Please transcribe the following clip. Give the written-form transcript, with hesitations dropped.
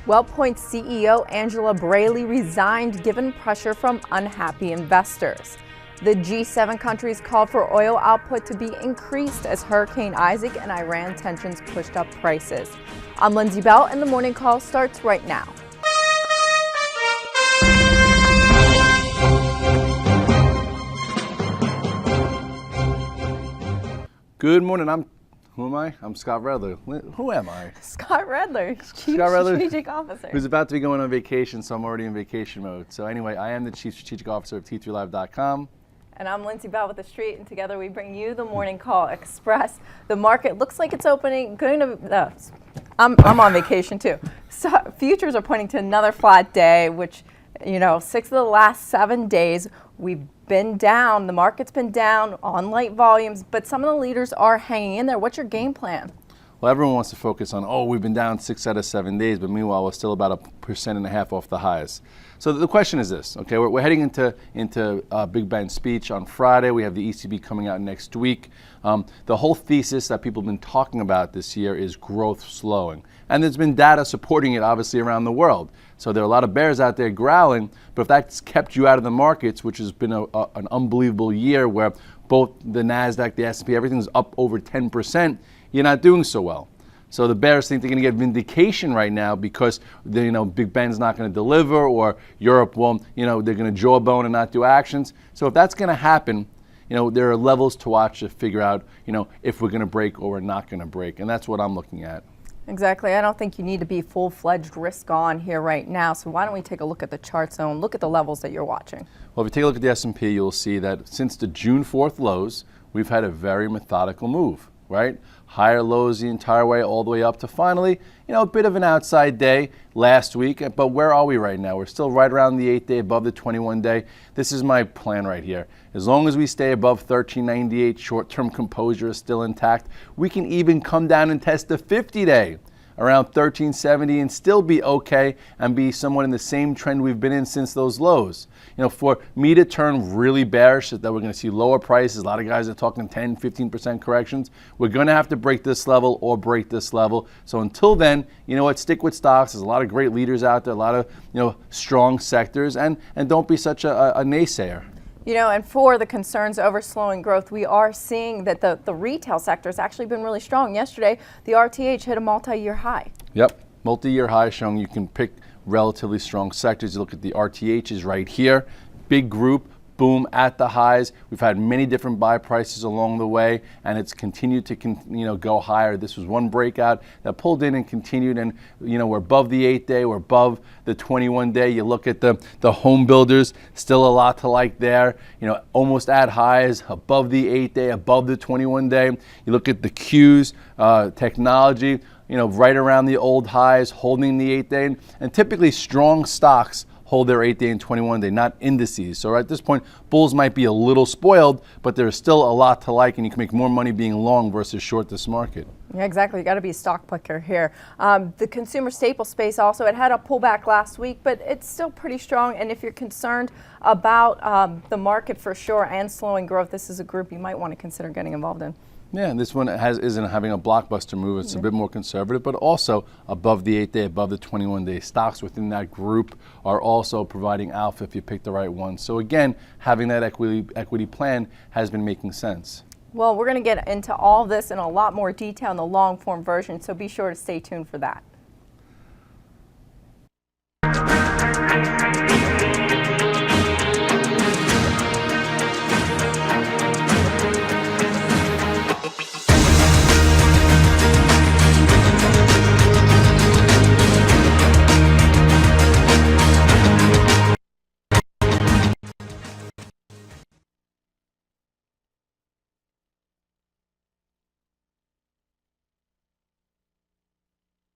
WellPoint CEO Angela Braly resigned given pressure from unhappy investors. The G7 countries called for oil output to be increased as Hurricane Isaac and Iran tensions pushed up prices. I'm Lindsey Bell, and the morning call starts right now. Good morning. Who am I? I'm Scott Redler. Who am I? Scott Redler, Chief Strategic Officer. Who's about to be going on vacation, so I'm already in vacation mode. So anyway, I am the Chief Strategic Officer of T3Live.com. And I'm Lindsey Bell with The Street, and together we bring you the Morning Call Express. The market looks like it's opening. I'm on vacation too. So futures are pointing to another flat day, which, 6 of the last 7 days we've been down. The market's been down on light volumes, but some of the leaders are hanging in there. What's your game plan? Well, everyone wants to focus on, we've been down 6 out of 7 days, but meanwhile, we're still about 1.5% off the highs. So the question is this, okay, we're heading into Big Ben's speech on Friday. We have the ECB coming out next week. The whole thesis that people have been talking about this year is growth slowing. And there's been data supporting it, obviously, around the world. So there are a lot of bears out there growling, but if that's kept you out of the markets, which has been an unbelievable year where both the NASDAQ, the S&P, everything's up over 10%, you're not doing so well. So the bears think they're going to get vindication right now because Big Ben's not going to deliver, or Europe won't, they're going to jawbone and not do actions. So if that's going to happen, there are levels to watch to figure out, if we're going to break or we're not going to break. And that's what I'm looking at. Exactly. I don't think you need to be full-fledged risk on here right now. So why don't we take a look at the chart zone, look at the levels that you're watching. Well, if you take a look at the S&P, you'll see that since the June 4th lows, we've had a very methodical move, right? Higher lows the entire way, all the way up to finally, a bit of an outside day last week. But where are we right now? We're still right around the 8-day, above the 21-day. This is my plan right here. As long as we stay above 1398, short-term composure is still intact. We can even come down and test the 50-day around 1370 and still be okay and be somewhat in the same trend we've been in since those lows. For me to turn really bearish that we're going to see lower prices, a lot of guys are talking 10, 15% corrections. We're going to have to break this level or break this level. So until then, stick with stocks. There's a lot of great leaders out there, a lot of strong sectors, and don't be such a naysayer. And for the concerns over slowing growth, we are seeing that the retail sector has actually been really strong. Yesterday, the RTH hit a multi-year high. Yep, multi-year high showing you can pick relatively strong sectors. You look at the RTHs right here, big group, boom, at the highs. We've had many different buy prices along the way, and it's continued to go higher. This was one breakout that pulled in and continued, and we're above the 8-day, we're above the 21-day. You look at the home builders, still a lot to like there. Almost at highs, above the 8-day, above the 21-day. You look at the Qs, technology, right around the old highs, holding the 8-day, and typically strong stocks hold their 8-day and 21-day, not indices. So at this point, bulls might be a little spoiled, but there's still a lot to like, and you can make more money being long versus short this market. Yeah, exactly. You got to be a stock picker here. The consumer staple space also, it had a pullback last week, but it's still pretty strong. And if you're concerned about the market for sure and slowing growth, this is a group you might want to consider getting involved in. Yeah, and this one isn't having a blockbuster move. It's a bit more conservative, but also above the 8-day, above the 21-day. Stocks within that group are also providing alpha if you pick the right one. So again, having that equity plan has been making sense. Well, we're going to get into all this in a lot more detail in the long form version, so be sure to stay tuned for that.